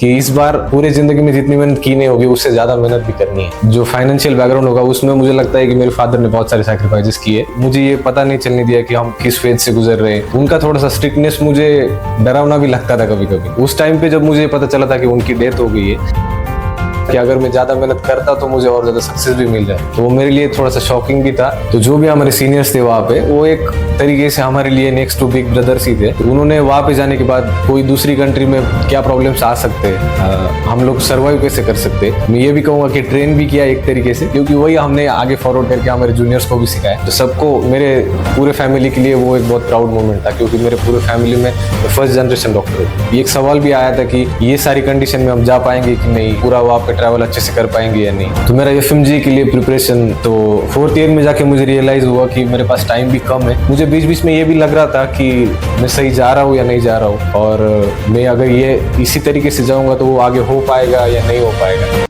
कि इस बार पूरी जिंदगी में जितनी मेहनत की नहीं होगी उससे ज्यादा मेहनत भी करनी है। जो फाइनेंशियल बैकग्राउंड होगा उसमें मुझे लगता है कि मेरे फादर ने बहुत सारे सैक्रिफाइसेस किए, मुझे ये पता नहीं चलने दिया कि हम किस फेज से गुजर रहे हैं। उनका थोड़ा सा स्ट्रिक्टनेस मुझे डरावना भी लगता था कभी कभी। उस टाइम पे जब मुझे पता चला था कि उनकी डेथ हो गई है, कि अगर मैं ज्यादा मेहनत करता तो मुझे और ज्यादा सक्सेस भी मिल जाए, तो वो मेरे लिए थोड़ा सा शॉकिंग भी था। तो जो भी हमारे सीनियर्स थे वहाँ पे, वो एक तरीके से हमारे लिए नेक्स्ट टू बिग ब्रदर्स ही थे। उन्होंने वहाँ पे जाने के बाद कोई दूसरी कंट्री में क्या प्रॉब्लम्स आ सकते हैं, हम लोग सर्वाइव कैसे कर सकते हैं, मैं ये भी कहूँगा कि ट्रेन भी किया एक तरीके से, क्योंकि वही हमने आगे फॉरवर्ड करके हमारे जूनियर्स को भी सिखाया। तो सबको, मेरे पूरे फैमिली के लिए वो एक बहुत प्राउड मोमेंट था, क्योंकि मेरे पूरे फैमिली में फर्स्ट जनरेशन डॉक्टर हूँ। एक सवाल भी आया था कि ये सारी कंडीशन में हम जा पाएंगे कि नहीं, पूरा वहाँ पे ट्रैवल अच्छे से कर पाएंगे या नहीं। तो मेरा एफएमजी के लिए प्रिपरेशन, तो 4th ईयर में जाके मुझे रियलाइज हुआ कि मेरे पास टाइम भी कम है। मुझे बीच बीच में ये भी लग रहा था कि मैं सही जा रहा हूँ या नहीं जा रहा हूँ, और मैं अगर ये इसी तरीके से जाऊंगा तो वो आगे हो पाएगा या नहीं हो पाएगा।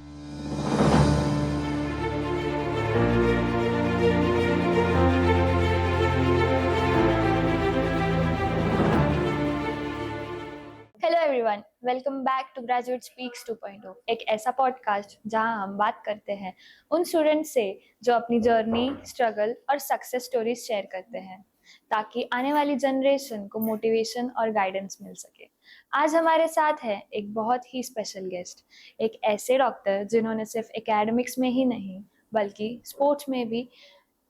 Hello everyone, welcome back to graduate speaks 2.0, एक ऐसा पॉडकास्ट जहां हम बात करते हैं उन स्टूडेंट्स से जो अपनी जर्नी, स्ट्रगल और सक्सेस स्टोरीज शेयर करते हैं, ताकि आने वाली जनरेशन को मोटिवेशन और गाइडेंस मिल सके। आज हमारे साथ है एक बहुत ही स्पेशल गेस्ट, एक ऐसे डॉक्टर जिन्होंने सिर्फ एकेडमिक्स में ही नहीं बल्कि स्पोर्ट्स में भी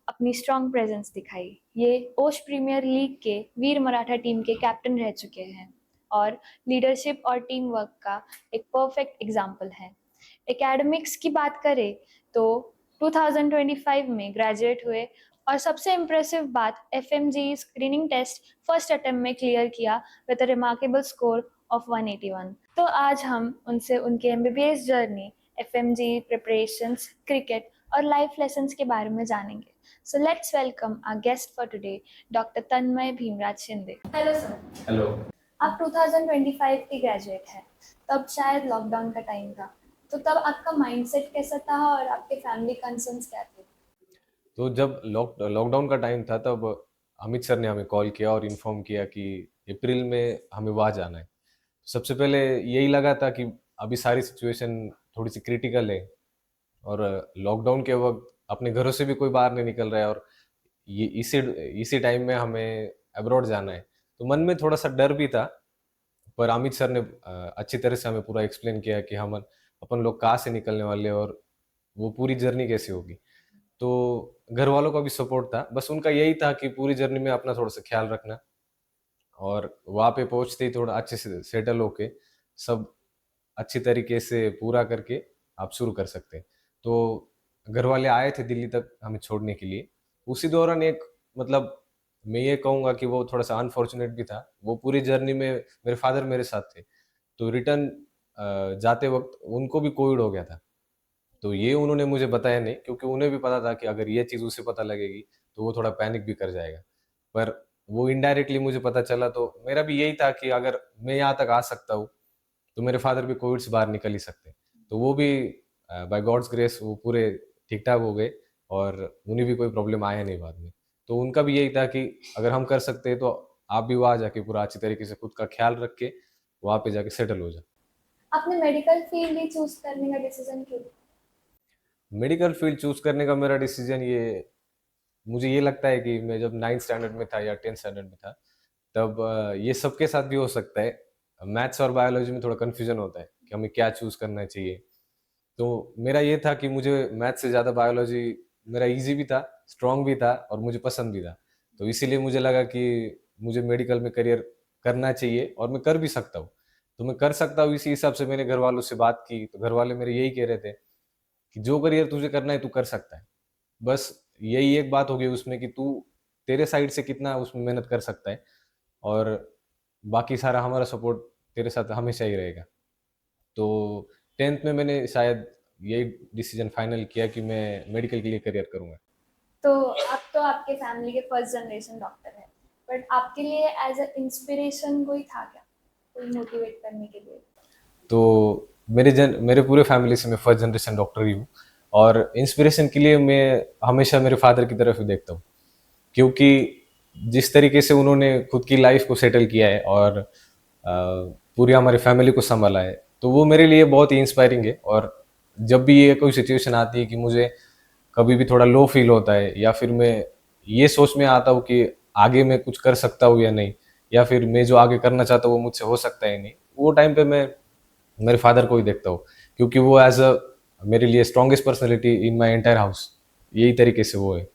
अपनी स्ट्रॉन्ग प्रेजेंस दिखाई। ये ओश प्रीमियर लीग के वीर मराठा टीम के कैप्टन रह चुके हैं और लीडरशिप और टीम वर्क का एक परफेक्ट एग्जाम्पल है। एकेडमिक्स की बात करें तो 2025 में ग्रेजुएट हुए और सबसे इम्प्रेसिव बात, FMG screening test first attempt में क्लियर किया with a remarkable score of 181। तो आज हम उनसे उनके MBBS journey, FMG preparations, cricket और लाइफ लेसन्स के बारे में जानेंगे। So let's welcome our guest for today, doctor Tanmay Bhimraj Shinde. Hello sir. Hello. आप 2025 की ग्रेजुएट हैं, तब शायद लॉकडाउन का टाइम था, तो तब आपका माइंडसेट कैसा था और आपके फैमिली कंसर्न्स क्या थे? तो जब लॉकडाउन का टाइम था, तब अमित सर ने हमें कॉल किया और इन्फॉर्म किया कि अप्रैल में हमें वहाँ जाना है। सबसे पहले यही लगा था कि अभी सारी सिचुएशन थोड़ी सी क्रिटिकल है, और लॉकडाउन के वक्त अपने घरों से भी कोई बाहर नहीं निकल रहा है, और ये इसी इसी टाइम में हमें अब्रॉड जाना है। तो मन में थोड़ा सा डर भी था, पर अमित सर ने अच्छी तरह से हमें पूरा एक्सप्लेन किया कि हम अपन लोग कहाँ से निकलने वाले हैं और वो पूरी जर्नी कैसे होगी। तो घर वालों का भी सपोर्ट था, बस उनका यही था कि पूरी जर्नी में अपना थोड़ा सा ख्याल रखना, और वहाँ पे पहुँचते ही थोड़ा अच्छे से सेटल होके सब अच्छी तरीके से पूरा करके आप शुरू कर सकते हैं। तो घर वाले आए थे दिल्ली तक हमें छोड़ने के लिए। उसी दौरान एक, मतलब मैं ये कहूँगा कि वो थोड़ा सा अनफॉर्चुनेट भी था। वो पूरी जर्नी में मेरे फादर मेरे साथ थे, तो रिटर्न जाते वक्त उनको भी कोविड हो गया था। तो ये उन्होंने मुझे बताया नहीं, क्योंकि उन्हें भी पता था कि अगर ये चीज़ उसे पता लगेगी तो वो थोड़ा पैनिक भी कर जाएगा। पर वो इनडायरेक्टली मुझे पता चला, तो मेरा भी यही था कि अगर मैं यहाँ तक आ सकता हूँ तो मेरे फादर भी कोविड से बाहर निकल ही सकते हैं। तो वो भी बाय गॉड्स ग्रेस वो पूरे ठीक ठाक हो गए, और उन्हें भी कोई प्रॉब्लम आया नहीं बाद में। तो उनका भी यही था कि अगर हम कर सकते हैं तो आप भी वहाँ जाके पूरा अच्छी तरीके से खुद का ख्याल रख के वहाँ पे जाके सेटल हो जाए। आपने मेडिकल फील्ड ही चूज करने का डिसीजन क्यों? मेडिकल फील्ड चूज करने का मेरा डिसीजन, ये मुझे ये लगता है कि मैं जब 9th स्टैंडर्ड में था या 10th स्टैंडर्ड में था, तब ये सबके साथ भी हो सकता है। मैथ्स और बायोलॉजी में थोड़ा कन्फ्यूजन होता है कि हमें क्या चूज करना चाहिए। तो मेरा ये था कि मुझे मैथ्स से ज़्यादा बायोलॉजी मेरा इजी भी था, स्ट्रांग भी था, और मुझे पसंद भी था। तो इसीलिए मुझे लगा कि मुझे मेडिकल में करियर करना चाहिए, और मैं कर भी सकता हूँ। तो मैं कर सकता हूँ, इसी हिसाब से मैंने घर वालों से बात की। तो घर वाले मेरे यही कह रहे थे कि जो करियर तुझे करना है तू कर सकता है, बस यही एक बात होगी उसमें कि तू तेरे साइड से कितना उसमें मेहनत कर सकता है, और बाकी सारा हमारा सपोर्ट तेरे साथ हमेशा ही रहेगा। तो 10th में मैंने शायद यही डिसीजन फाइनल किया कि मैं मेडिकल के लिए करियर करूँगा। तो आप तो आपके फैमिली के फर्स्ट जनरेशन डॉक्टर हैं, बट आपके लिए एज अ इंस्पिरेशन कोई था क्या, कोई मोटिवेट करने के लिए? तो मेरे पूरे फैमिली से मैं फर्स्ट जनरेशन डॉक्टर ही हूँ, और इंस्पिरेशन के लिए मैं हमेशा मेरे फादर की तरफ ही देखता हूँ, क्योंकि जिस तरीके से उन्होंने खुद की लाइफ को सेटल किया है और पूरी हमारी फैमिली को संभाला है, तो वो मेरे लिए बहुत ही इंस्पायरिंग है। और जब भी ये कोई सिचुएशन आती है कि मुझे कभी भी थोड़ा लो फील होता है, या फिर मैं ये सोच में आता हूँ कि आगे मैं कुछ कर सकता हूँ या नहीं, या फिर मैं जो आगे करना चाहता हूँ वो मुझसे हो सकता है नहीं, वो टाइम पे मैं मेरे फादर को ही देखता हूँ, क्योंकि वो एज अ मेरे लिए strongest personality in my entire house, यही तरीके से वो है।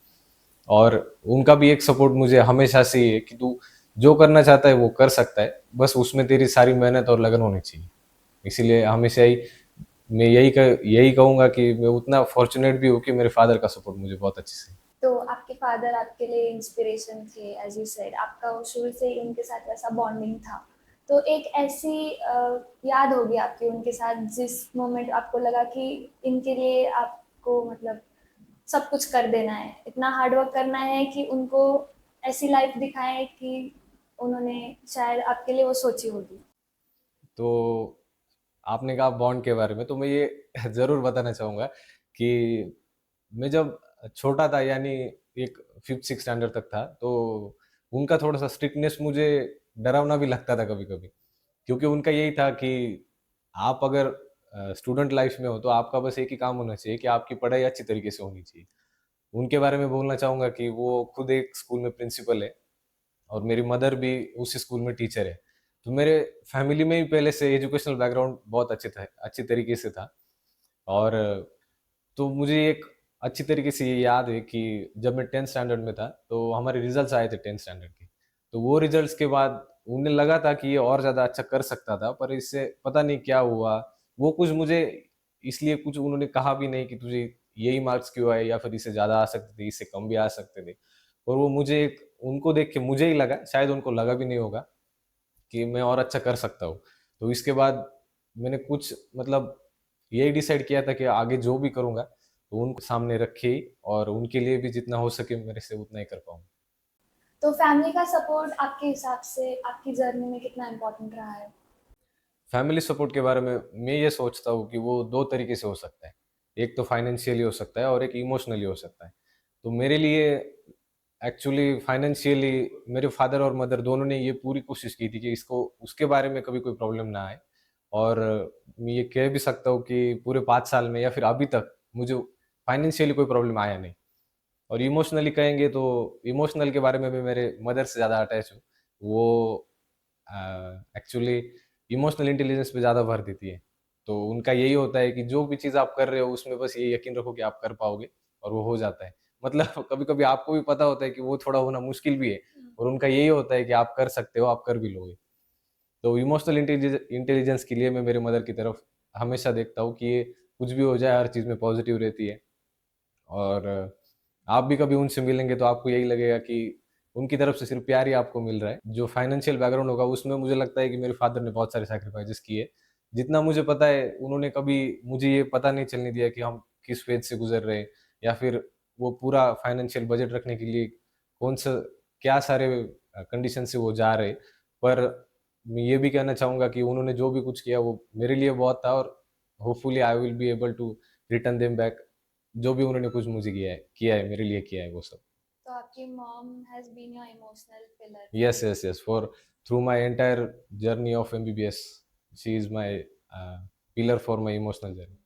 और उनका भी एक सपोर्ट मुझे हमेशा से ही है कि तू जो करना चाहता है वो कर सकता है, बस उसमें तेरी सारी मेहनत और लगन होनी चाहिए। इसीलिए हमेशा ही मैं यही कहूँगा कि मैं उतना फॉर्चुनेट भी हूँ कि मेरे फादर का सपोर्ट मुझे बहुत अच्छे से है। तो आपके फादर आपके लिए इंस्पिरेशन थे, एज यू सेड आपका वो शुरू से ही उनके साथ वैसा बॉन्डिंग था। तो एक ऐसी याद होगी आपकी उनके साथ जिस मोमेंट आपको लगा कि इनके लिए आपको मतलब सब कुछ कर देना है, इतना हार्ड वर्क करना है कि उनको ऐसी लाइफ दिखाएं कि उन्होंने शायद आपके लिए वो सोची होगी। तो आपने कहा बॉन्ड के बारे में, तो मैं ये ज़रूर बताना चाहूँगा कि मैं जब छोटा था, यानी एक 5th 6th स्टैंडर्ड तक था, तो उनका थोड़ा-सा स्ट्रिक्टनेस मुझे डरावना भी लगता था कभी-कभी। क्योंकि उनका यही था कि आप अगर स्टूडेंट लाइफ में हो तो आपका बस एक ही काम होना चाहिए कि आपकी पढ़ाई अच्छी तरीके से होनी चाहिए। उनके बारे में बोलना चाहूँगा कि वो खुद एक स्कूल में प्रिंसिपल है, और मेरी मदर भी उसी स्कूल में टीचर है। तो मेरे फैमिली में ही पहले से एजुकेशनल बैकग्राउंड बहुत अच्छी तरीके से था। और तो मुझे एक अच्छी तरीके से ये याद है कि जब मैं 10th स्टैंडर्ड में था, तो हमारे रिजल्ट्स आए थे 10th स्टैंडर्ड के। तो वो रिजल्ट्स के बाद उन्हें लगा था कि ये और ज़्यादा अच्छा कर सकता था, पर इससे पता नहीं क्या हुआ। वो कुछ मुझे इसलिए कुछ उन्होंने कहा भी नहीं कि तुझे यही मार्क्स क्यों आए, या फिर इससे ज़्यादा आ सकते थे, इससे कम भी आ सकते थे। और वो मुझे एक उनको देख के मुझे ही लगा, शायद उनको लगा भी नहीं होगा कि मैं और अच्छा कर सकता हूँ। तो इसके बाद मैंने कुछ मतलब यही डिसाइड किया था कि आगे जो भी करूँगा, तो उनको सामने रखे ही, और उनके लिए भी जितना हो सके मेरे से उतना ही कर पाऊँ। तो फैमिली का सपोर्ट आपके हिसाब से आपकी जर्नी में कितना इम्पोर्टेंट रहा है? फैमिली सपोर्ट के बारे में मैं ये सोचता हूँ कि वो 2 तरीके से हो सकता है। एक तो फाइनेंशियली हो सकता है और एक इमोशनली हो सकता है। तो मेरे लिए एक्चुअली फाइनेंशियली मेरे फादर और मदर दोनों ने ये पूरी कोशिश की थी कि इसको उसके बारे में कभी कोई प्रॉब्लम ना आए। और मैं ये कह भी सकता हूँ कि पूरे 5 साल में या फिर अभी तक मुझे फाइनेंशियली कोई प्रॉब्लम आया नहीं। और इमोशनली कहेंगे तो इमोशनल के बारे में भी मेरे मदर से ज़्यादा अटैच हूँ। वो एक्चुअली इमोशनल इंटेलिजेंस पे ज़्यादा भर देती है। तो उनका यही होता है कि जो भी चीज़ आप कर रहे हो उसमें बस ये यकीन रखो कि आप कर पाओगे, और वो हो जाता है। मतलब कभी-कभी आपको भी पता होता है कि वो थोड़ा होना मुश्किल भी है, और उनका यही होता है कि आप कर सकते हो, आप कर भी लोगे। तो इमोशनल इंटेलिजेंस के लिए मैं मेरे मदर की तरफ हमेशा देखता हूँ कि ये कुछ भी हो जाए हर चीज़ में पॉजिटिव रहती है। और आप भी कभी उनसे मिलेंगे तो आपको यही लगेगा कि उनकी तरफ से सिर्फ प्यार ही आपको मिल रहा है। जो फाइनेंशियल बैकग्राउंड होगा उसमें मुझे लगता है कि मेरे फादर ने बहुत सारे सैक्रिफाइसेस किए। जितना मुझे पता है उन्होंने कभी मुझे ये पता नहीं चलने दिया कि हम किस फेज़ से गुज़र रहे हैं, या फिर वो पूरा फाइनेंशियल बजट रखने के लिए कौन सा क्या सारे कंडीशन से वो जा रहे। पर मैं ये भी कहना चाहूँगा कि उन्होंने जो भी कुछ किया वो मेरे लिए बहुत था, और hopefully I will be able to return them back. जो भी उन्होंने कुछ मुझे किया है, मेरे लिए किया है वो सब। तो आपकी mom has been your emotional pillar. Yes, yes, yes, for through my entire journey of MBBS, she is my pillar for my emotional journey.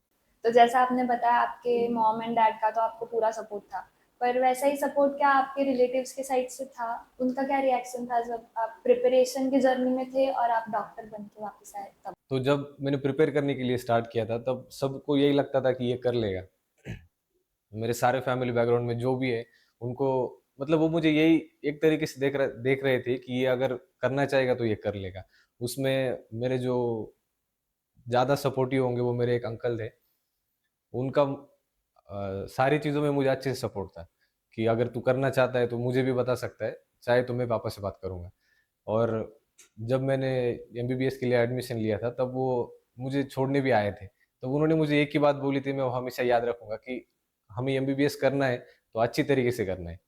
तो जैसा आपने बताया आपके मॉम एंड डैड का तो आपको पूरा सपोर्ट था, पर वैसा ही सपोर्ट क्या आपके रिलेटिव्स के साइड से था? उनका क्या रिएक्शन था जब आप प्रिपरेशन की जर्नी में थे और आप डॉक्टर बन के वापस आए तब? तो जब मैंने प्रिपेयर करने के लिए स्टार्ट किया था, तब सबको यही लगता था कि ये कर लेगा। मेरे सारे फैमिली बैकग्राउंड में जो भी है, उनको मतलब वो मुझे यही एक तरीके से देख रहे थे कि ये अगर करना चाहेगा तो ये कर लेगा। उसमें मेरे जो ज़्यादा सपोर्टिव होंगे वो मेरे एक अंकल थे। उनका सारी चीज़ों में मुझे अच्छे से सपोर्ट था कि अगर तू करना चाहता है तो मुझे भी बता सकता है, चाहे तो मैं पापा से बात करूँगा। और जब मैंने एमबीबीएस के लिए एडमिशन लिया था, तब वो मुझे छोड़ने भी आए थे। तो उन्होंने मुझे एक ही बात बोली थी, मैं वो हमेशा याद रखूँगा कि हमें एमबीबीएस करना है तो अच्छी तरीके से करना है।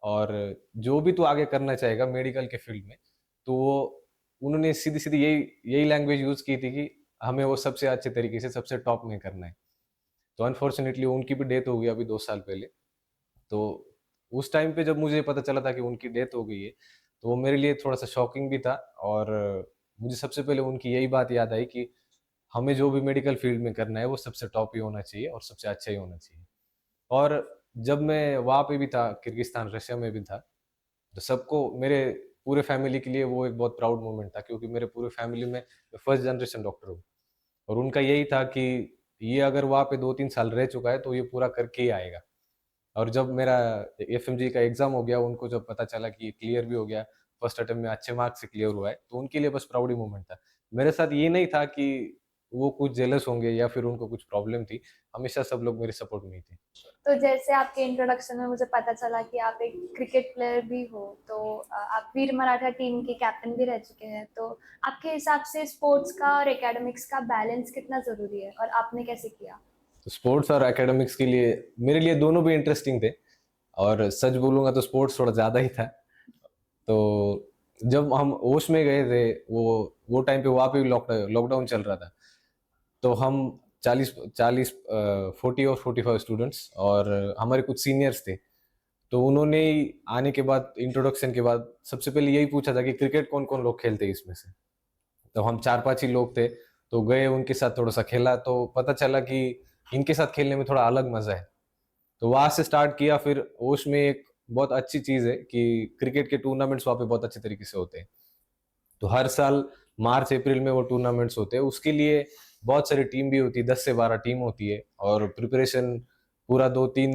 और जो भी तू आगे करना चाहेगा मेडिकल के फील्ड में, तो वो उन्होंने सीधी-सीधी यही यही लैंग्वेज यूज़ की थी कि हमें वो सबसे अच्छे तरीके से सबसे टॉप में करना है। तो अनफॉर्च्यूनेटली उनकी भी डेथ हो गई अभी 2 साल पहले। तो उस टाइम पे जब मुझे पता चला था कि उनकी डेथ हो गई है, तो वो मेरे लिए थोड़ा-सा शॉकिंग भी था। और मुझे सबसे पहले उनकी यही बात याद आई कि हमें जो भी मेडिकल फील्ड में करना है वो सबसे टॉप ही होना चाहिए और सबसे अच्छा ही होना चाहिए। और जब मैं वहाँ पे भी था, किर्गिस्तान, रशिया में भी था, तो सबको, मेरे पूरे फैमिली के लिए वो एक बहुत प्राउड मोमेंट था, क्योंकि मेरे पूरे फैमिली में फर्स्ट जनरेशन डॉक्टर हूँ। और उनका यही था कि ये अगर वहाँ पे 2-3 साल रह चुका है तो ये पूरा करके ही आएगा। और जब मेरा एफएमजी का एग्ज़ाम हो गया, उनको जब पता चला कि ये क्लियर भी हो गया, फर्स्ट अटेम्प्ट में अच्छे मार्क्स से क्लियर हुआ है, तो उनके लिए बस प्राउड ही मोमेंट था। मेरे साथ ये नहीं था कि वो कुछ जेलस होंगे या फिर उनको कुछ प्रॉब्लम थी, हमेशा सब लोग मेरे सपोर्ट में ही थे। तो जैसे आपके इंट्रोडक्शन में मुझे पता चला कि आप एक क्रिकेट प्लेयर भी हो, तो आप वीर मराठा टीम के कैप्टन भी रह चुके हैं, तो आपके हिसाब से स्पोर्ट्स का और एकेडमिक्स का बैलेंस कितना ज़रूरी है और आपने कैसे किया? तो स्पोर्ट्स और एकेडमिक्स के लिए, मेरे लिए दोनों भी इंटरेस्टिंग थे, और सच बोलूँगा तो स्पोर्ट्स थोड़ा ज़्यादा ही था। तो जब हम ओश में गए थे, वो टाइम पे वहाँ पे भी लॉकडाउन चल रहा था। तो हम 40 40 और 45 स्टूडेंट्स, और हमारे कुछ सीनियर्स थे। तो उन्होंने ही आने के बाद, इंट्रोडक्शन के बाद, सबसे पहले यही पूछा था कि क्रिकेट कौन-कौन लोग खेलते हैं इसमें से? तो हम 4-5 ही लोग थे, तो गए उनके साथ थोड़ा-सा खेला, तो पता चला कि इनके साथ खेलने में थोड़ा अलग मज़ा है। तो वहाँ से स्टार्ट किया, फिर ओश में एक बहुत अच्छी चीज़ है कि क्रिकेट के टूर्नामेंट्स वहाँ पे बहुत अच्छे तरीके से होते हैं। तो हर साल मार्च-अप्रैल में वो टूर्नामेंट्स होते हैं, उसके लिए बहुत सारी टीम भी होती है, 10 से 12 टीम होती है, और प्रिपरेशन पूरा 2-3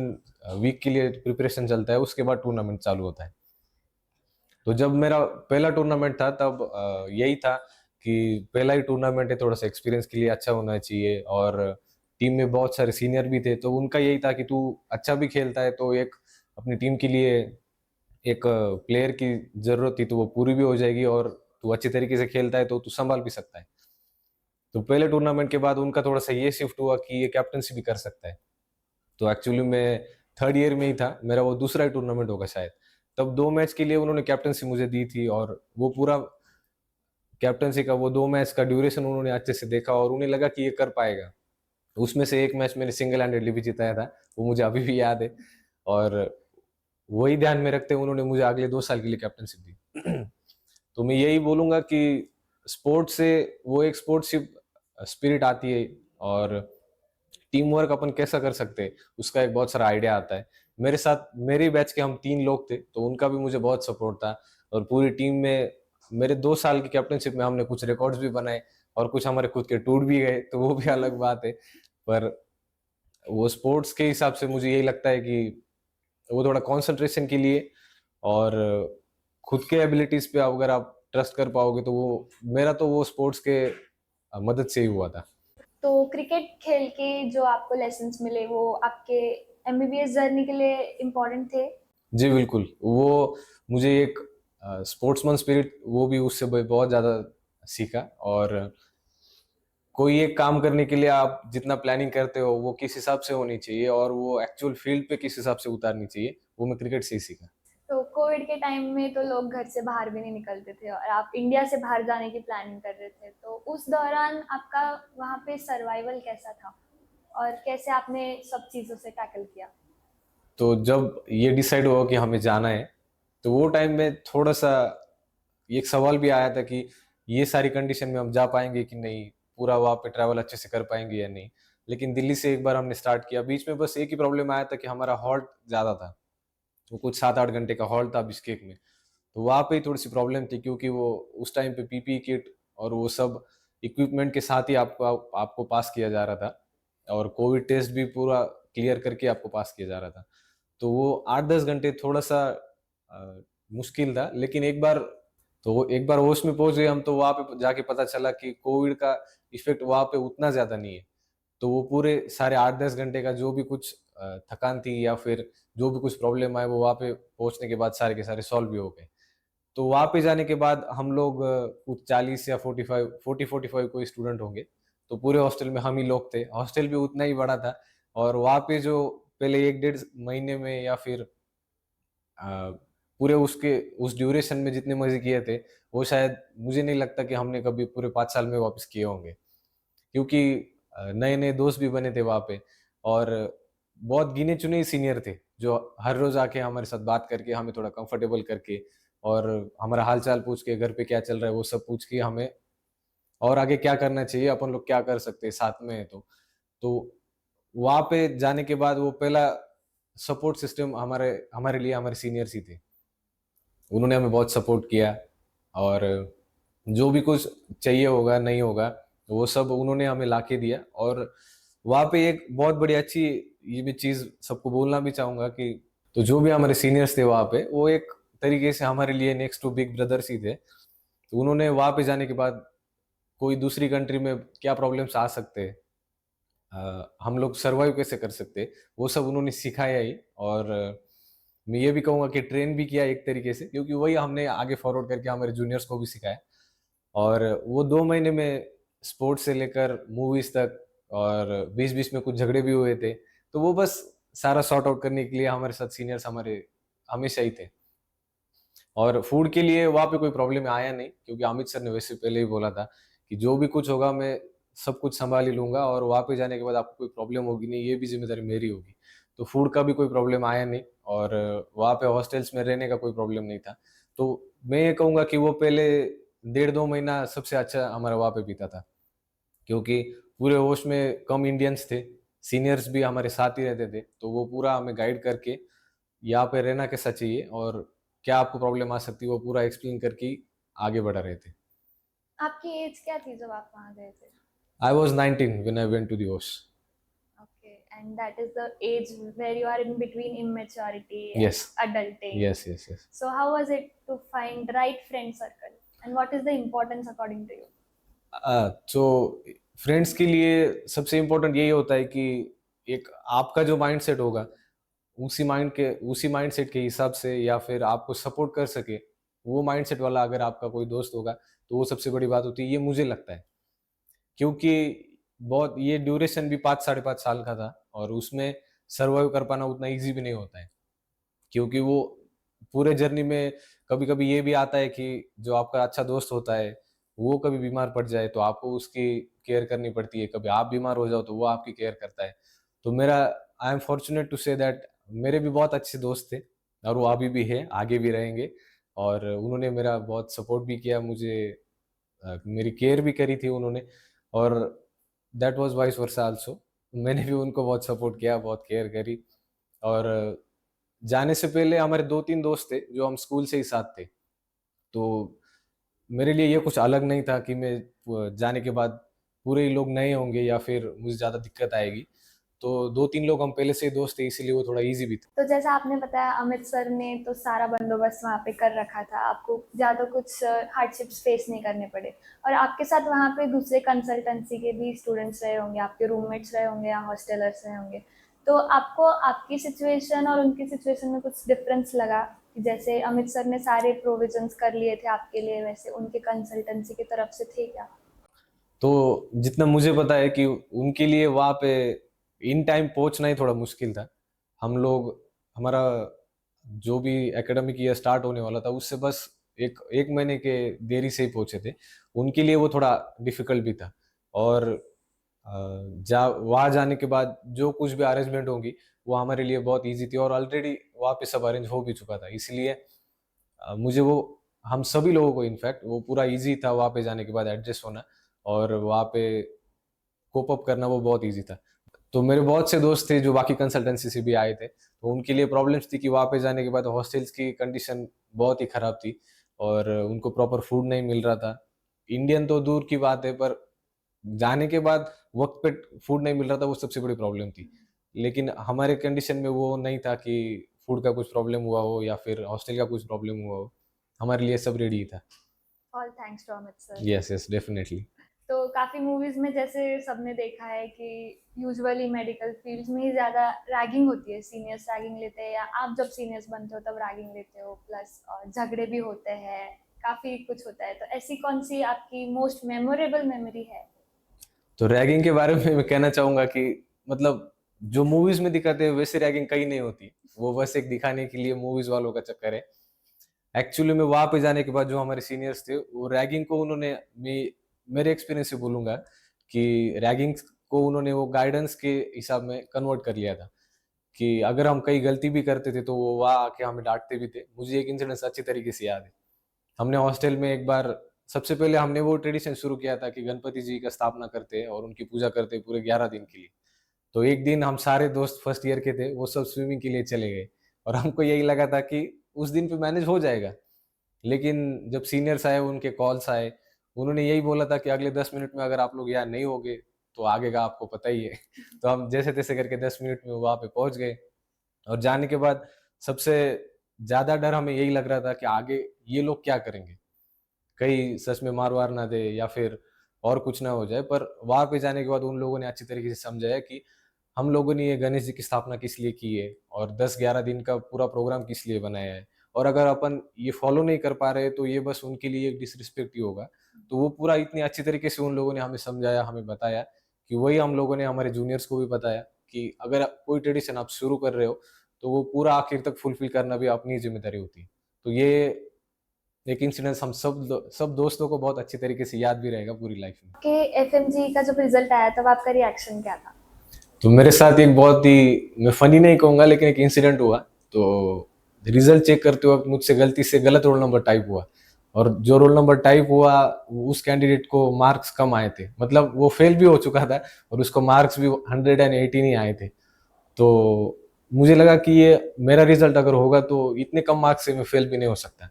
वीक के लिए प्रिपरेशन चलता है, उसके बाद टूर्नामेंट चालू होता है। तो जब मेरा पहला टूर्नामेंट था, तब यही था कि पहला ही टूर्नामेंट है, थोड़ा-सा एक्सपीरियंस के लिए अच्छा होना चाहिए, और टीम में बहुत सारे सीनियर भी थे, तो उनका यही था कि तू अच्छा भी खेलता है, तो एक अपनी टीम के लिए एक प्लेयर की ज़रूरत थी, तो वो पूरी भी हो जाएगी, और तू अच्छे तरीके से खेलता है, तो तू सँभाल भी सकता है। तो पहले टूर्नामेंट के बाद उनका थोड़ा-सा ये शिफ्ट हुआ कि ये कैप्टेंसी भी कर सकता है। तो एक्चुअली मैं 3rd ईयर में ही था, मेरा वो दूसरा ही टूर्नामेंट होगा शायद। तब 2 मैच के लिए उन्होंने कैप्टेंसी मुझे दी थी, और वो पूरा कैप्टेंसी का वो 2 मैच का ड्यूरेशन उन्होंने अच्छे से देखा, और उन्हें लगा कि ये कर पाएगा। उसमें से एक मैच मैंने सिंगल हैंडेडली भी जिताया था, वो मुझे अभी भी याद है, और वही ध्यान में रखते हुए उन्होंने मुझे अगले 2 साल के लिए कैप्टेंशिप दी। तो मैं यही बोलूँगा कि स्पोर्ट्स से वो एक स्पोर्ट्सशिप स्पिरिट आती है, और टीम वर्क अपन कैसा कर सकते हैं, उसका एक बहुत सारा आइडिया आता है। मेरे साथ मेरे बैच के हम 3 लोग थे, तो उनका भी मुझे बहुत सपोर्ट था, और पूरी टीम में मेरे 2 साल की कैप्टनशिप में हमने कुछ रिकॉर्ड्स भी बनाए, और कुछ हमारे खुद के टूट भी गए, तो वो भी अलग बात है। पर वो स्पोर्ट्स के हिसाब से मुझे यही लगता है कि वो थोड़ा कंसंट्रेशन के लिए, और खुद के एबिलिटीज़ पे अगर आप ट्रस्ट कर पाओगे, तो वो मेरा तो वो स्पोर्ट्स के मदद से ही हुआ था। तो क्रिकेट खेल के जो आपको लेसन्स मिले वो आपके एमबीबीएस जर्नी के लिए इम्पोर्टेंट थे? जी, बिल्कुल। वो मुझे एक स्पोर्ट्समैन स्पिरिट, वो भी उससे ब बहुत ज़्यादा सीखा, और कोई एक काम करने के लिए आप जितना प्लानिंग करते हो, वो किस हिसाब से होनी चाहिए, और वो एक्चुअल फील्ड पे किस हिसाब से उतारनी चाहिए, वो मैं क्रिकेट से ही सीखा। तो कोविड के टाइम में तो लोग घर से बाहर भी नहीं निकलते थे और आप इंडिया से बाहर जाने की प्लानिंग कर रहे थे, तो उस दौरान आपका वहाँ पे सर्वाइवल कैसा था और कैसे आपने सब चीज़ों से टैकल किया? तो जब ये डिसाइड हुआ कि हमें जाना है, तो वो टाइम में थोड़ा-सा एक सवाल भी आया था कि ये सारी कंडीशन में हम जा पाएँगे कि नहीं? पूरा वहाँ पे ट्रैवल अच्छे से कर पाएँगे या नहीं? लेकिन दिल्ली से एक बार हमने स्टार्ट किया, बीच में बस एक ही प्रॉब्लम आया था कि हमारा हॉल्ट ज़्यादा था। वो कुछ 7-8 घंटे का हॉल्ट था बिश्केक में। तो वहाँ पे ही थोड़ी-सी प्रॉब्लम थी, क्योंकि वो उस टाइम पे पीपीई किट और वो सब इक्विपमेंट के साथ ही आपको आपको पास किया जा रहा था, और कोविड टेस्ट भी पूरा क्लियर करके आपको पास किया जा रहा था। तो वो 8-10 घंटे थोड़ा-सा अ, मुश्किल था, लेकिन एक बार होश में पहुँच गए हम, तो वहाँ पे जाके पता चला कि कोविड का इफ़ेक्ट वहाँ पे उतना ज़्यादा नहीं है। तो वो पूरे सारे 8-10 घंटे का जो भी कुछ थकान थी, या फिर जो भी कुछ प्रॉब्लम आए, वो वहाँ पे पहुँचने के बाद सारे के सारे सॉल्व भी हो गए। तो वहाँ पे जाने के बाद हम लोग कुछ 40 या 45 कोई स्टूडेंट होंगे। तो पूरे हॉस्टल में हम ही लोग थे। हॉस्टल भी उतना ही बड़ा था, और वहाँ पे जो पहले 1 डेढ़ महीने में, या फिर अ, पूरे उसके उस ड्यूरेशन में जितने मज़े किए थे, वो शायद मुझे नहीं लगता कि हमने कभी पूरे 5 साल में वापस किए होंगे। क्योंकि नए-नए दोस्त भी बने थे वहाँ पे, और बहुत गिने-चुने ही सीनियर थे, जो हर रोज़ आके हमारे साथ बात करके हमें थोड़ा कंफर्टेबल करके, और हमारा हाल-चाल पूछ के, घर पे क्या चल रहा है, वो सब पूछ के हमें और आगे क्या करना चाहिए, अपन लोग क्या कर सकते हैं साथ में है तो वहाँ पे जाने के बाद वो पहला सपोर्ट सिस्टम हमारे हमारे लिए हमारे सीनियर्स ही थे। उन्होंने हमें बहुत सपोर्ट किया और जो भी कुछ चाहिए होगा, नहीं होगा, वो सब उन्होंने हमें लाके दिया। और वहाँ पे एक बहुत बड़ी अच्छी ये भी चीज़ सबको बोलना भी चाहूँगा कि तो जो भी हमारे सीनियर्स थे वहाँ पे, वो एक तरीके से हमारे लिए नेक्स्ट टू बिग ब्रदर्स ही थे। तो उन्होंने वहाँ पे जाने के बाद कोई दूसरी कंट्री में क्या प्रॉब्लम्स आ सकते हैं, हम लोग सर्वाइव कैसे कर सकते हैं, वो सब उन्होंने सिखाया ही। और मैं ये भी कहूँगा कि ट्रेन भी किया एक तरीके से, क्योंकि वही हमने आगे फॉरवर्ड करके हमारे जूनियर्स को भी सिखाया। और वो 2 महीने में स्पोर्ट्स से लेकर मूवीज़ तक और बीच-बीच में कुछ झगड़े भी हुए थे। तो वो बस सारा सॉर्ट आउट करने के लिए हमारे साथ सीनियर्स हमारे हमेशा ही थे। और फूड के लिए वहाँ पे कोई प्रॉब्लम आया नहीं, क्योंकि अमित सर ने वैसे पहले ही बोला था कि जो भी कुछ होगा मैं सब कुछ सँभाल ही लूँगा और वहाँ पे जाने के बाद आपको कोई प्रॉब्लम होगी नहीं, ये भी ज़िम्मेदारी मेरी होगी। तो फूड का भी कोई प्रॉब्लम आया नहीं और वहाँ पे हॉस्टल्स में रहने का कोई प्रॉब्लम नहीं था। तो मैं ये कहूँगा कि वो पहले डेढ़ 2 महीना सबसे अच्छा हमारा वहाँ पे बीता था, क्योंकि पूरे होश में कम इंडियंस थे, सीनियर्स भी हमारे साथ ही रहते थे, तो वो पूरा हमें गाइड करके यहाँ पे रहना कैसा चाहिए और क्या आपको प्रॉब्लम आ सकती है, वो पूरा एक्सप्लेन करके ही आगे बढ़ा रहे थे। आपकी एज क्या थी जब आप वहाँ गए थे? I was 19 when I went to the Osh. Okay, and that is the age where you are in between immaturity and Yes. adulting. Yes, yes, yes. So how was it to find right friend circle? And what is the importance according to you? तो friends के लिए सबसे important यही होता है कि एक आपका जो माइंडसेट होगा, उसी माइंडसेट के हिसाब से या फिर आपको सपोर्ट कर सके, वो माइंडसेट वाला अगर आपका कोई दोस्त होगा, तो वो सबसे बड़ी बात होती है, ये मुझे लगता है। क्योंकि बहुत ये ड्यूरेशन भी 5 साढ़े 5 साल का था और उसमें सर्वाइव कर पाना उतना ईज़ी भी नहीं होता है। क्योंकि वो पूरे जर्नी में कभी-कभी ये भी आता है कि जो आपका अच्छा दोस्त होता है, वो कभी बीमार पड़ जाए तो आपको उसकी केयर करनी पड़ती है, कभी आप बीमार हो जाओ तो वो आपकी केयर करता है। तो मेरा I am fortunate to say that मेरे भी बहुत अच्छे दोस्त थे और वो अभी भी हैं, आगे भी रहेंगे और उन्होंने मेरा बहुत सपोर्ट भी किया मुझे, मेरी केयर भी करी थी उन्होंने और that was vice versa also. मैंने भी उनको बहुत सपोर्ट किया, बहुत केयर करी। और जाने से पहले हमारे 2-3 दोस्त थे, जो हम स्कूल से ही साथ थे। तो मेरे लिए ये कुछ अलग नहीं था कि मैं जाने के बाद पूरे ही लोग नए होंगे या फिर मुझे ज़्यादा दिक्कत आएगी। तो 2-3 लोग हम पहले से ही दोस्त थे, इसीलिए वो थोड़ा ईज़ी भी था। तो जैसा आपने बताया अमित सर ने तो सारा बंदोबस्त वहाँ पे कर रखा था, आपको ज़्यादा कुछ हार्डशिप्स फेस नहीं करने पड़े। और आपके साथ वहाँ पे दूसरे कंसल्टेंसी के भी स्टूडेंट्स रहे होंगे, आपके रूममेट्स रहे होंगे या हॉस्टलर्स रहे होंगे। तो आपको आपकी सिचुएशन और उनकी सिचुएशन में कुछ डिफरेंस लगा कि जैसे अमित सर ने सारे प्रोविजंस कर लिए थे आपके लिए, वैसे उनके कंसल्टेंसी की तरफ से थे क्या? तो जितना मुझे पता है कि उनके लिए वहाँ पे इन टाइम पहुँचना ही थोड़ा मुश्किल था। हम लोग हमारा जो भी एकेडमिक ईयर स्टार्ट होने वाला था उससे बस 1 महीने के देरी से ही पहुँचे थे। उनके लिए वो थोड़ा डिफ़िकल्ट भी था और जा वहाँ जाने के बाद जो कुछ भी अरेंजमेंट होंगी, वो हमारे लिए बहुत ईज़ी थी और ऑलरेडी वहाँ पे सब अरेंज हो भी चुका था। इसलिए मुझे वो हम सभी लोगों को इनफैक्ट वो पूरा ईज़ी था वहाँ पे जाने के बाद एडजस्ट होना और वहाँ पे कोप अप करना वो बहुत ईज़ी था। तो मेरे बहुत से दोस्त थे जो बाकी कंसल्टेंसी से भी आए थे, तो उनके लिए प्रॉब्लम्स थी कि वहाँ पे जाने के बाद हॉस्टल्स की कंडीशन बहुत ही खराब थी और उनको प्रॉपर फूड नहीं मिल रहा था। इंडियन तो दूर की बात है पर जाने के बाद वक़्त पे फूड नहीं मिल रहा था, वो सबसे बड़ी प्रॉब्लम थी। लेकिन हमारे कंडीशन में वो नहीं था कि फूड का कुछ प्रॉब्लम हुआ हो या फिर हॉस्टल का कुछ प्रॉब्लम हुआ हो। हमारे लिए सब रेडी ही था। All thanks to Amit sir. Yes, yes, definitely. तो काफ़ी मूवीज़ में जैसे सबने देखा है कि यूजुअली मेडिकल फील्ड्स में ही ज़्यादा रैगिंग होती है, सीनियर्स रैगिंग लेते हैं या आप जब सीनियर्स बनते हो तब रैगिंग लेते हो, प्लस झगड़े भी होते हैं, काफ़ी कुछ होता है। तो ऐसी कौन-सी आपकी मोस्ट मेमोरेबल मेमोरी है? तो रैगिंग के बारे में मैं कहना चाहूँगा कि मतलब जो मूवीज़ में दिखाते हैं वैसे रैगिंग कहीं नहीं होती। वो बस एक दिखाने के लिए मूवीज़ वालों का चक्कर है। एक्चुअली में वहाँ पे जाने के बाद जो हमारे सीनियर्स थे, वो रैगिंग को उन्होंने मेरे एक्सपीरियंस से बोलूँगा कि रैगिंग को उन्होंने वो गाइडेंस के हिसाब में कन्वर्ट कर लिया था, कि अगर हम कहीं गलती भी करते थे, तो वो वहाँ आके हमें डाँटते भी थे। मुझे एक इंसिडेंस अच्छी तरीके से याद है। हमने हॉस्टल में एक बार सबसे पहले हमने वो ट्रेडिशन शुरू किया था कि गणपति जी का स्थापना करते हैं और उनकी पूजा करते हैं पूरे 11 दिन के लिए। तो एक दिन हम सारे दोस्त फर्स्ट ईयर के थे, वो सब स्विमिंग के लिए चले गए और हमको यही लगा था कि उस दिन पे मैनेज हो जाएगा। लेकिन जब सीनियर्स आए, उनके कॉल्स आए, उन्होंने यही बोला था कि अगले 10 मिनट में अगर आप लोग यहाँ नहीं होगे, तो आगे का आपको पता ही है। तो हम जैसे-तैसे करके 10 मिनट में वहाँ पे पहुँच गए और जाने के बाद सबसे ज़्यादा डर हमें यही लग रहा था कि आगे ये लोग क्या करेंगे? कहीं सच में मार-वार ना दे या फिर और कुछ ना हो जाए। पर वहाँ पे जाने के बाद उन लोगों ने अच्छी तरीके से समझाया कि हम लोगों ने ये गणेश जी की स्थापना किस लिए की है और 10-11 दिन का पूरा प्रोग्राम किस लिए बनाया है। और अगर अपन ये फॉलो नहीं कर पा रहे तो ये बस उनके लिए एक डिसरिस्पेक्ट ही होगा। तो वो पूरा इतनी अच्छी तरीके से उन लोगों ने हमें समझाया, हमें बताया कि वही हम लोगों ने हमारे जूनियर्स को भी बताया कि अगर कोई ट्रेडिशन आप शुरू कर रहे हो, तो वो पूरा आखिर तक फुलफिल करना भी अपनी ज़िम्मेदारी होती है। तो ये एक इंसिडेंस हम सब दोस्तों को बहुत अच्छी तरीके से याद भी रहेगा पूरी लाइफ में। कि एफएमजी का जब रिजल्ट आया तब आपका रिएक्शन क्या था? तो मेरे साथ एक बहुत ही, मैं फनी नहीं कहूँगा लेकिन एक इंसिडेंट हुआ। तो रिजल्ट चेक करते वक़्त मुझसे गलती से गलत रोल नंबर टाइप हुआ और जो रोल नंबर टाइप हुआ उस कैंडिडेट को मार्क्स कम आए थे। मतलब वो फेल भी हो चुका था और उसको मार्क्स भी 118 ही आए थे। तो मुझे लगा कि ये मेरा रिजल्ट अगर होगा तो इतने कम मार्क्स से मैं फेल भी नहीं हो सकता।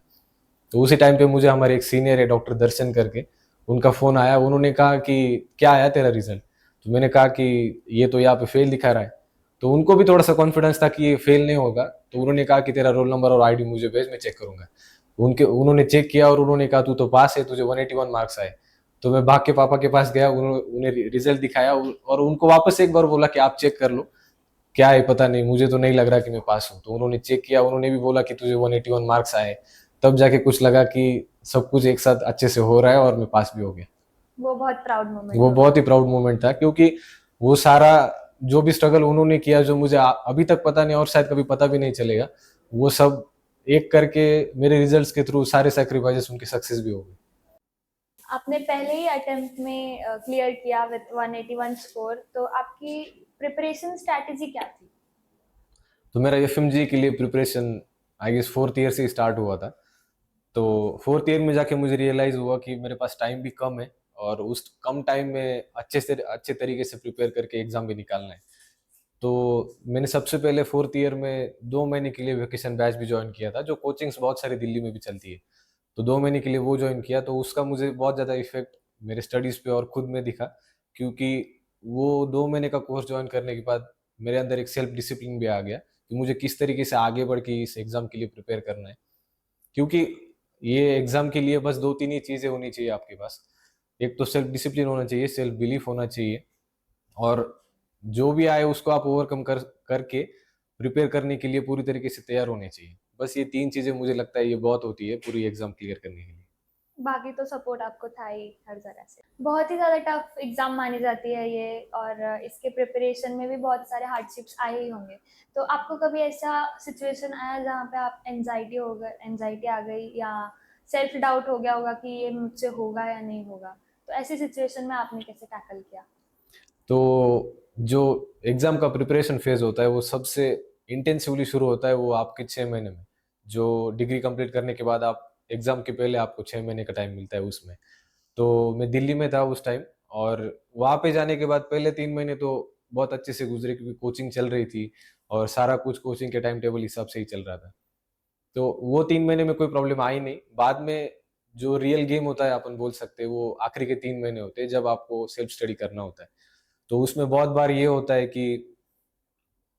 तो उसी टाइम पे मुझे हमारे एक सीनियर है डॉक्टर दर्शन करके, उनका फ़ोन आया। उन्होंने कहा कि क्या आया तेरा रिज़ल्ट? तो मैंने कहा कि ये तो यहाँ पे फ़ेल दिखा रहा है। तो उनको भी थोड़ा-सा कॉन्फिडेंस था कि ये फ़ेल नहीं होगा। तो उन्होंने कहा कि तेरा रोल नंबर और आईडी मुझे भेज, मैं चेक करूँगा। उन्होंने चेक किया और उन्होंने कहा तू तो पास है, तुझे 181 मार्क्स आए। तो मैं भाग के पापा के पास गया, उन्हें रिज़ल्ट दिखाया और उनको वापस एक बार बोला कि आप चेक कर लो, क्या है पता नहीं, मुझे तो नहीं लग रहा कि मैं पास हूँ। तो उन्होंने चेक किया, उन्होंने भी बोला कि तुझे 181 मार्क्स आए। तब जाके कुछ लगा कि सब कुछ एक साथ अच्छे से हो रहा है और मैं पास भी हो गया। वो बहुत प्राउड मोमेंट वो होगा। बहुत ही प्राउड मोमेंट था क्योंकि वो सारा जो भी स्ट्रगल उन्होंने किया, जो मुझे अभी तक पता नहीं और शायद कभी पता भी नहीं चलेगा, वो सब एक करके मेरे रिजल्ट्स के थ्रू सारे सैक्रिफाइसेस उनकी सक्सेस भी हो गई। आपने पहले ही अटेम्प्ट में क्लियर किया विद 181 स्कोर, तो आपकी प्रिपरेशन स्ट्रैटेजी क्या थी? तो मेरा एफएमजी के लिए preparation I guess 4th year से ही स्टार्ट हुआ था। तो 4th ईयर में जाके मुझे रियलाइज़ हुआ कि मेरे पास टाइम भी कम है और उस कम टाइम में अच्छे तरीके से प्रिपेयर करके एग्ज़ाम भी निकालना है। तो मैंने सबसे पहले 4th ईयर में 2 महीने के लिए वेकेशन बैच भी जॉइन किया था, जो कोचिंग्स बहुत सारी दिल्ली में भी चलती है। तो 2 महीने के लिए वो जॉइन किया, तो उसका मुझे बहुत ज़्यादा इफ़ेक्ट मेरे स्टडीज़ पे और खुद में दिखा, क्योंकि वो 2 महीने का कोर्स जॉइन करने के बाद मेरे अंदर एक सेल्फ डिसिप्लिन भी आ गया कि मुझे किस तरीके से आगे बढ़ के इस एग्ज़ाम के लिए प्रिपेयर करना है। क्योंकि ये एग्ज़ाम के लिए बस 2-3 ही चीज़ें होनी चाहिए आपके पास। एक तो सेल्फ डिसिप्लिन होना चाहिए, सेल्फ बिलीफ होना चाहिए और जो भी आए उसको आप ओवरकम करके प्रिपेयर करने के लिए पूरी तरीके से तैयार होने चाहिए। बस ये 3 चीज़ें मुझे लगता है ये बहुत होती है पूरी एग्ज़ाम क्लियर करने के लिए। बाकी तो सपोर्ट आपको था ही हर जगह से। बहुत ही ज़्यादा टफ एग्ज़ाम मानी जाती है ये, और इसके प्रिपरेशन में भी बहुत सारे हार्डशिप्स आए ही होंगे। तो आपको कभी ऐसा सिचुएशन आया जहाँ पे आप एंग्ज़ायटी आ गई या सेल्फ डाउट हो गया होगा कि ये मुझसे होगा या नहीं होगा? तो ऐसी सिचुएशन में आपने कैसे टैकल किया? तो जो एग्ज़ाम का प्रिपरेशन फ़ेज़ होता है वो सबसे इंटेंसिवली शुरू होता है वो आपके 6 महीने में। जो डिग्री कंप्लीट करने के बाद आप एग्ज़ाम के पहले आपको 6 महीने का टाइम मिलता है उसमें। तो मैं दिल्ली में था उस टाइम और वहाँ पे जाने के बाद पहले 3 महीने तो बहुत अच्छे से गुज़रे क्योंकि कोचिंग चल रही थी और सारा कुछ कोचिंग के टाइम टेबल हिसाब से ही चल रहा था। तो वो 3 महीने में कोई प्रॉब्लम आई नहीं। बाद में जो रियल गेम होता है अपन बोल सकते हैं वो आखिरी के 3 महीने होते हैं जब आपको सेल्फ स्टडी करना होता है। तो उसमें बहुत बार ये होता है कि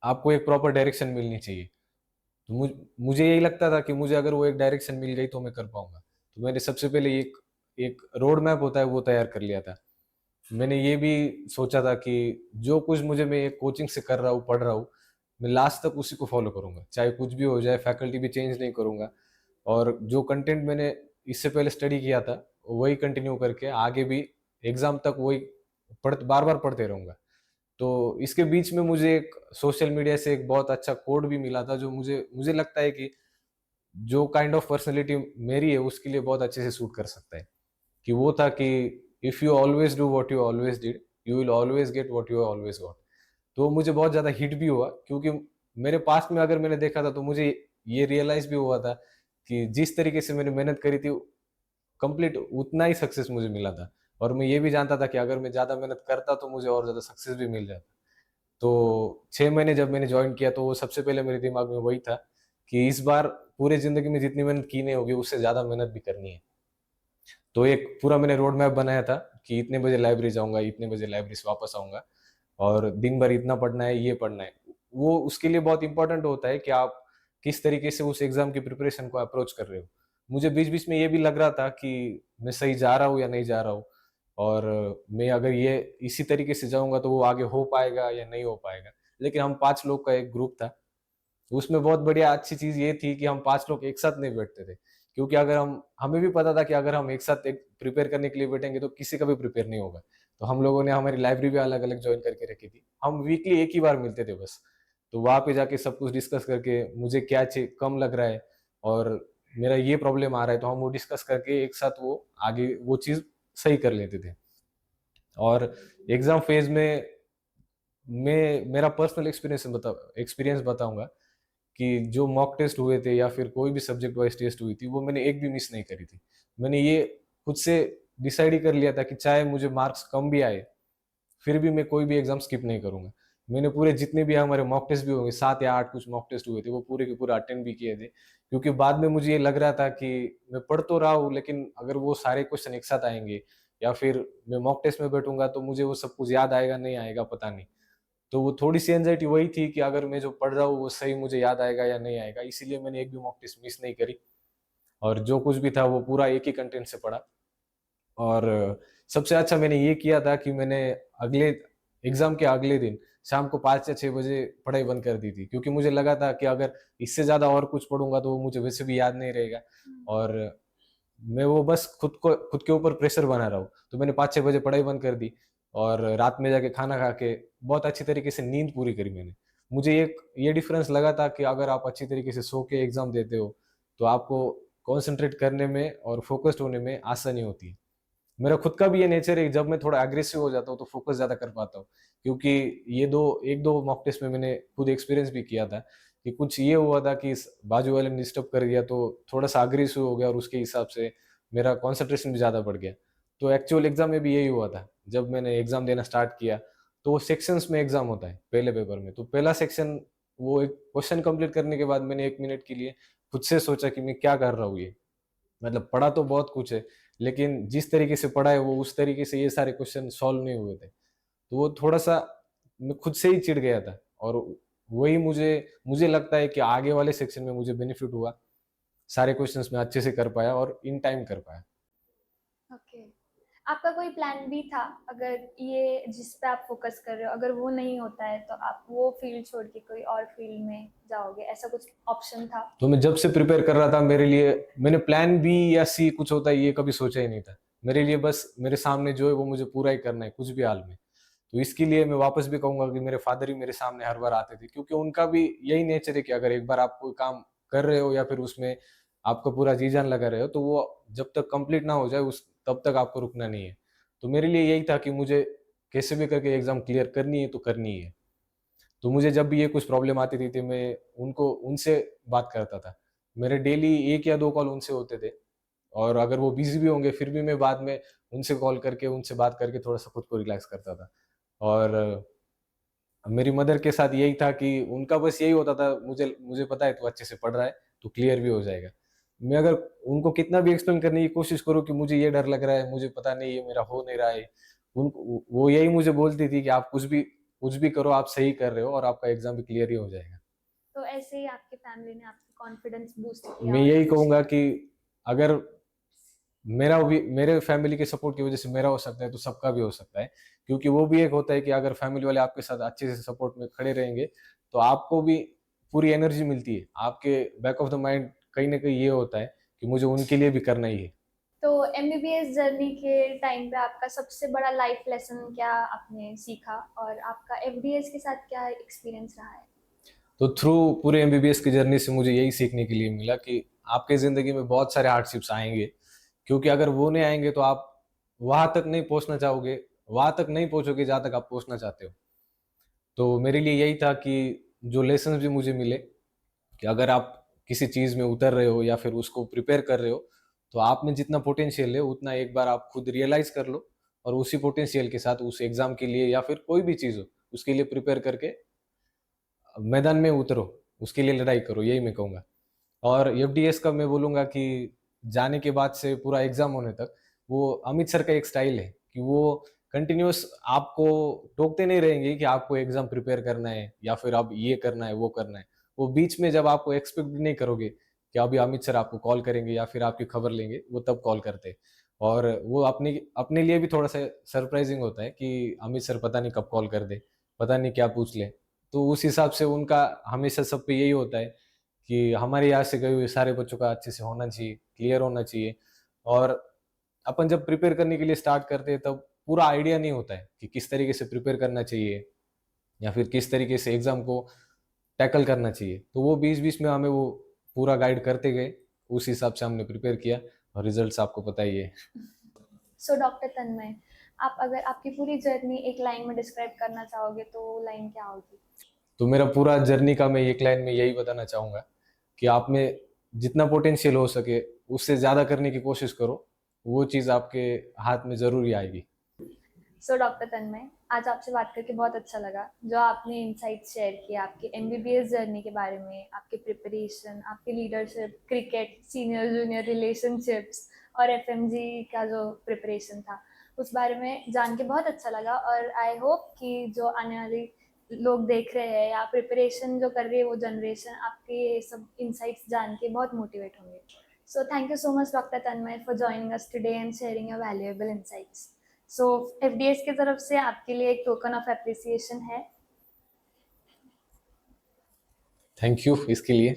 आपको एक प्रॉपर डायरेक्शन मिलनी चाहिए। तो मुझे यही लगता था कि मुझे अगर वो एक डायरेक्शन मिल गई तो मैं कर पाऊँगा। तो मैंने सबसे पहले एक एक रोड मैप होता है वो तैयार कर लिया था। मैंने ये भी सोचा था कि जो कुछ मैं एक कोचिंग से कर रहा हूँ, पढ़ रहा हूँ, मैं लास्ट तक उसी को फ़ॉलो करूँगा। चाहे कुछ भी हो जाए, फैकल्टी भी चेंज नहीं करूँगा और जो कंटेंट मैंने इससे पहले स्टडी किया था, वही कंटिन्यू करके आगे भी एग्ज़ाम तक वही बार-बार पढ़ते रहूँगा। तो इसके बीच में मुझे एक सोशल मीडिया से एक बहुत अच्छा कोड भी मिला था जो मुझे मुझे लगता है कि जो काइंड ऑफ पर्सनैलिटी मेरी है उसके लिए बहुत अच्छे से सूट कर सकता है। कि वो था कि if you always do what you always did, you will always get what you always got. तो वो मुझे बहुत ज़्यादा हिट भी हुआ क्योंकि मेरे पास्ट में अगर मैंने देखा था तो मुझे ये रियलाइज़ भी हुआ था कि जिस तरीके से मैंने मेहनत करी थी कंप्लीट उतना ही सक्सेस मुझे मिला था। और मैं ये भी जानता था कि अगर मैं ज़्यादा मेहनत करता तो मुझे और ज़्यादा सक्सेस भी मिल जाता। तो 6 महीने जब मैंने जॉइन किया तो वो सबसे पहले मेरे दिमाग में वही था कि इस बार पूरे ज़िंदगी में जितनी मेहनत की नहीं होगी उससे ज़्यादा मेहनत भी करनी है। तो एक पूरा मैंने रोड मैप बनाया था कि इतने बजे लाइब्रेरी जाऊँगा, इतने बजे लाइब्रेरी से वापस आऊँगा और दिन भर इतना पढ़ना है, ये पढ़ना है। वो उसके लिए बहुत इम्पोर्टेंट होता है कि आप किस तरीके से उस एग्ज़ाम की प्रिपरेशन को अप्रोच कर रहे हो। मुझे बीच-बीच में ये भी लग रहा था कि मैं सही जा रहा हूँ या नहीं जा रहा हूँ और मैं अगर ये इसी तरीके से जाऊँगा तो वो आगे हो पाएगा या नहीं हो पाएगा। लेकिन हम 5 लोग का एक ग्रुप था, उसमें बहुत बढ़िया अच्छी चीज़ ये थी कि हम 5 लोग एक साथ नहीं बैठते थे। क्योंकि अगर हमें भी पता था कि अगर हम एक साथ एक प्रिपेयर करने के लिए बैठेंगे तो किसी का भी प्रिपेयर नहीं होगा। तो हम लोगों ने हमारी लाइब्रेरी भी अलग-अलग जॉइन करके रखी थी। हम वीकली एक ही बार मिलते थे बस। तो वहाँ पे जाके सब कुछ डिस्कस करके मुझे क्या ची कम लग रहा है और मेरा ये प्रॉब्लम आ रहा है तो हम वो डिस्कस करके एक साथ वो आगे वो चीज़ सही कर लेते थे। और एग्ज़ाम फेज़ में मैं मेरा पर्सनल एक्सपीरियंस बताऊँगा कि जो मॉक टेस्ट हुए थे या फिर कोई भी सब्जेक्ट वाइज़ टेस्ट हुई थी, वो मैंने एक भी मिस नहीं करी थी। मैंने ये खुद से डिसाइड ही कर लिया था कि चाहे मुझे मार्क्स कम भी आए, फिर भी मैं कोई भी एग्ज़ाम स्किप नहीं करूँगा। मैंने पूरे जितने भी हमारे मॉक टेस्ट भी होंगे 7 या 8 कुछ मॉक टेस्ट हुए थे, वो पूरे के पूरे अटेंड भी किए थे। क्योंकि बाद में मुझे ये लग रहा था कि मैं पढ़ तो रहा हूँ, लेकिन अगर वो सारे क्वेश्चन एक साथ आएँगे या फिर मैं मॉक टेस्ट में बैठूँगा तो मुझे वो सब कुछ याद आएगा, नहीं आएगा, पता नहीं। तो वो थोड़ी-सी एंग्ज़ायटी वही थी कि अगर मैं जो पढ़ रहा हूँ वो सही मुझे याद आएगा या नहीं आएगा, इसीलिए मैंने एक भी मॉक टेस्ट मिस नहीं करी और जो कुछ भी था वो पूरा एक ही कंटेंट से पढ़ा। और सबसे अच्छा मैंने ये किया था कि मैंने अगले एग्ज़ाम के अगले दिन शाम को 5 या 6 बजे पढ़ाई बंद कर दी थी, क्योंकि मुझे लगा था कि अगर इससे ज़्यादा और कुछ पढ़ूँगा तो वो मुझे वैसे भी याद नहीं रहेगा और मैं वो बस खुद के ऊपर प्रेशर बना रहा हूँ। तो मैंने 5-6 बजे पढ़ाई बंद कर दी और रात में जाके खाना खा के बहुत अच्छी तरीके से नींद पूरी करी मैंने। मुझे एक ये डिफ़रेंस लगा था कि अगर आप अच्छी तरीके से सो के एग्ज़ाम देते हो, तो आपको कॉन्संट्रेट करने में और फ़ोकस्ड होने में आसानी होती है। मेरा खुद का भी ये नेचर है, जब मैं थोड़ा एग्रेसिव हो जाता हूँ, तो फ़ोकस ज़्यादा कर पाता हूँ। क्योंकि ये 2 1-2 मॉक टेस्ट में मैंने खुद एक्सपीरियंस भी किया था कि कुछ ये हुआ था कि इस बाजू वाले ने डिस्टर्ब कर दिया, तो थोड़ा-सा एग्रेसिव हो गया और उसके हिसाब से मेरा कंसंट्रेशन भी ज़्यादा बढ़ गया। तो एक्चुअल एग्ज़ाम में भी यही हुआ था। जब मैंने एग्ज़ाम देना स्टार्ट किया, तो वो सेक्शंस में एग्ज़ाम होता है, पहले पेपर में। तो पहला सेक्शन वो एक क्वेश्चन कंप्लीट करने के बाद मैंने 1 मिनट के लिए खुद से सोचा कि मैं क्या कर रहा हूँ ये? मतलब पढ़ा तो बहुत कुछ है, लेकिन जिस तरीके से पढ़ा है वो उस तरीके से ये सारे क्वेश्चन सॉल्व नहीं हुए थे। तो वो थोड़ा-सा मैं खुद से ही चिढ़ गया था और वही मुझे मुझे लगता है कि आगे वाले सेक्शन में मुझे बेनिफिट हुआ। सारे क्वेश्चन्स मैं अच्छे से कर पाया और इन टाइम कर पाया। ओके। आपका कोई प्लान भी था, अगर ये जिस पे आप फोकस कर रहे हो अगर वो नहीं होता है तो आप वो फील्ड छोड़ के कोई और फील्ड में जाओगे, ऐसा कुछ ऑप्शन था? तो मैं जब से प्रिपेयर कर रहा था मेरे लिए मैंने प्लान बी या सी कुछ होता है ये कभी सोचा ही नहीं था। मेरे लिए बस मेरे सामने जो है वो मुझे पूरा ही करना है कुछ भी हाल में। तो इसके लिए मैं वापस भी कहूँगा कि मेरे फादर ही मेरे सामने हर बार आते थे, क्योंकि उनका भी यही नेचर है कि अगर एक बार आप कोई काम कर रहे हो या फिर उसमें आपका पूरा जी-जान लगा रहे हो तो वो जब तक कंप्लीट ना हो जाए उस तब तक आपको रुकना नहीं है। तो मेरे लिए यही था कि मुझे कैसे भी करके एग्ज़ाम क्लियर करनी है तो करनी ही है। तो मुझे जब भी ये कुछ प्रॉब्लम आती थी तो मैं उनको उनसे बात करता था। मेरे डेली 1 या 2 कॉल उनसे होते थे और अगर वो बिज़ी भी होंगे फिर भी मैं बाद में उनसे कॉल करके उनसे बात करके थोड़ा-सा खुद को रिलैक्स करता था। और मेरी मदर के साथ यही था कि उनका बस यही होता था, मुझे मुझे पता है तू अच्छे से पढ़ रहा है, तो क्लियर भी हो जाएगा। मैं अगर उनको कितना भी एक्सप्लेन करने की कोशिश करूँ कि मुझे ये डर लग रहा है, मुझे पता नहीं ये मेरा हो नहीं रहा है, उनको वो यही मुझे बोलती थी कि आप कुछ भी करो, आप सही कर रहे हो और आपका एग्ज़ाम भी क्लियर ही हो जाएगा। तो ऐसे ही आपके फैमिली ने आपकी कॉन्फिडेंस बूस्ट किया मैं और यही पुश कहूँगा किया? कि अगर मेरे फैमिली के सपोर्ट की वज़ह से मेरा हो सकता है, तो सबका भी हो सकता है। क्योंकि वो भी एक होता है कि अगर फैमिली वाले आपके साथ अच्छे से सपोर्ट में खड़े रहेंगे, तो आपको भी पूरी एनर्जी मिलती है। आपके बैक ऑफ द माइंड कहीं न कहीं ये होता है कि मुझे उनके लिए भी करना ही है। तो एमबीबीएस जर्नी के टाइम पे आपका सबसे बड़ा लाइफ लेसन क्या आपने सीखा और आपका एफडीएस के साथ क्या एक्सपीरियंस रहा है? तो थ्रू पूरे एमबीबीएस की जर्नी से मुझे यही सीखने के लिए मिला कि आपके ज़िंदगी में बहुत सारे हार्डशिप्स आएँगे, क्योंकि अगर वो नहीं आएँगे तो आप वहाँ तक नहीं पहुँचना चाहोगे, वहाँ तक नहीं पहुँचोगे जहाँ तक आप पहुँचना चाहते हो। तो मेरे लिए यही था कि जो लेसन्स भी मुझे मिले कि अगर आप किसी चीज़ में उतर रहे हो या फिर उसको प्रिपेयर कर रहे हो, तो आप में जितना पोटेंशियल है उतना एक बार आप खुद रियलाइज कर लो, और उसी पोटेंशियल के साथ उस एग्जाम के लिए या फिर कोई भी चीज़ हो उसके लिए प्रिपेयर करके मैदान में उतरो, उसके लिए लड़ाई करो, यही मैं कहूँगा। और एफडीएस का मैं बोलूँगा कि जाने के बाद से पूरा एग्जाम होने तक वो अमित सर का एक स्टाइल है कि वो कंटिन्यूअस आपको टोकते नहीं रहेंगे कि आपको एग्जाम प्रिपेयर करना है या फिर अब ये करना है वो करना है। वो बीच में जब आपको एक्सपेक्ट भी नहीं करोगे कि अभी अमित सर आपको कॉल करेंगे या फिर आपकी खबर लेंगे, वो तब कॉल करते हैं। और वो अपने अपने लिए भी थोड़ा सा सरप्राइजिंग होता है कि अमित सर पता नहीं कब कॉल कर दे, पता नहीं क्या पूछ ले। तो उस हिसाब से उनका हमेशा सब पे यही होता है कि हमारे यहाँ से गए हुए सारे बच्चों का अच्छे से होना चाहिए, क्लियर होना चाहिए। और अपन जब प्रिपेयर करने के लिए स्टार्ट करते हैं तब पूरा आइडिया नहीं होता है कि किस तरीके से प्रिपेयर करना चाहिए या फिर किस तरीके से एग्जाम को टैकल करना चाहिए। तो वो बीच बीच में हमें वो पूरा गाइड करते गए, उस हिसाब से हमने प्रिपेयर किया और रिजल्ट्स आपको पता ही है। सो डॉक्टर तन्मय, आप अगर आपकी पूरी जर्नी एक लाइन में डिस्क्राइब करना चाहोगे तो वो लाइन क्या होगी? तो मेरा पूरा जर्नी का मैं एक लाइन में यही बताना चाहूँगा कि आप में जितना पोटेंशियल हो सके उससे ज़्यादा करने की कोशिश करो, वो चीज़ आपके हाथ में ज़रूर ही आएगी। सो डॉक्टर तन्मय, आज आपसे बात करके बहुत अच्छा लगा। जो आपने इनसाइट्स शेयर किए आपके एमबीबीएस जर्नी के बारे में, आपके प्रिपरेशन, आपकी leadership, cricket, senior junior relationships और एफएमजी का जो प्रिपरेशन था, उस बारे में जान के बहुत अच्छा लगा। और आई होप कि जो आने वाली लोग देख रहे हैं या प्रिपरेशन जो कर रही है वो जनरेशन आपके ये सब इनसाइट्स जान के बहुत मोटिवेट होंगे। So thank you so much doctor Tanmay for joining us today and sharing your valuable insights. So FDS की तरफ से आपके लिए एक टोकन ऑफ एप्रिसिएशन है। थैंक यू इसके लिए।